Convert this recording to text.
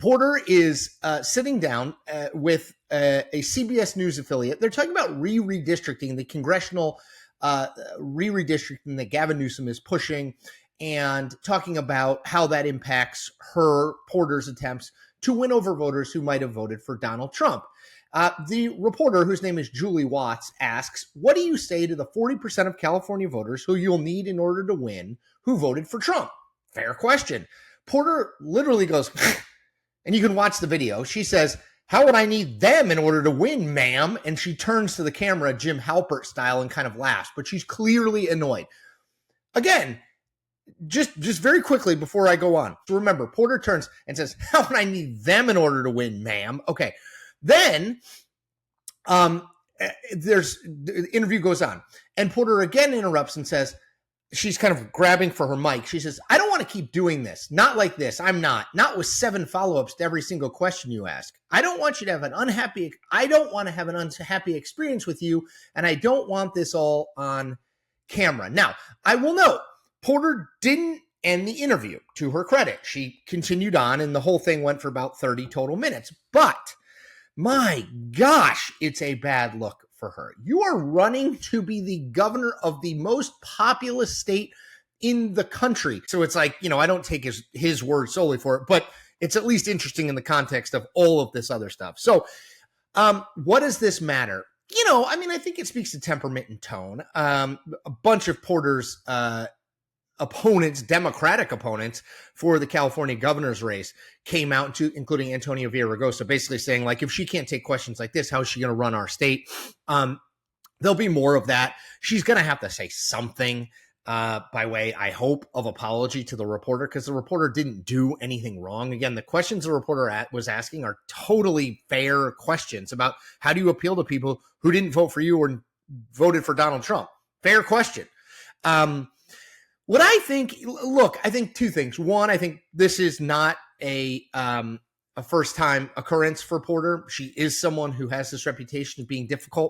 Porter is sitting down with a CBS News affiliate. They're talking about redistricting, the congressional redistricting that Gavin Newsom is pushing, and talking about how that impacts Porter's attempts to win over voters who might have voted for Donald Trump. The reporter, whose name is Julie Watts, asks, what do you say to the 40% of California voters who you'll need in order to win who voted for Trump? Fair question. Porter literally goes, and you can watch the video. She says, how would I need them in order to win, ma'am? And she turns to the camera, Jim Halpert style, and kind of laughs, but she's clearly annoyed. Again, just very quickly before I go on, remember, Porter turns and says, how would I need them in order to win, ma'am? Okay. Then the interview goes on, and Porter again interrupts and says, she's kind of grabbing for her mic. She says, I don't want to keep doing this. Not like this. I'm not with 7 follow-ups to every single question you ask. I don't want to have an unhappy experience with you. And I don't want this all on camera. Now, I will note, Porter didn't end the interview, to her credit. She continued on, and the whole thing went for about 30 total minutes. But my gosh, it's a bad look for her. You are running to be the governor of the most populous state in the country. So it's like, I don't take his word solely for it, but it's at least interesting in the context of all of this other stuff. So what does this matter? I think it speaks to temperament and tone. A bunch of Porter's opponents, Democratic opponents for the California governor's race came out including Antonio Villaraigosa, basically saying, like, if she can't take questions like this, how is she going to run our state? There'll be more of that. She's going to have to say something by way, I hope, of apology to the reporter, because the reporter didn't do anything wrong. Again, the questions the reporter was asking are totally fair questions about how do you appeal to people who didn't vote for you or voted for Donald Trump. Fair question. What I think, I think two things. One, I think this is not a first-time occurrence for Porter. She is someone who has this reputation of being difficult.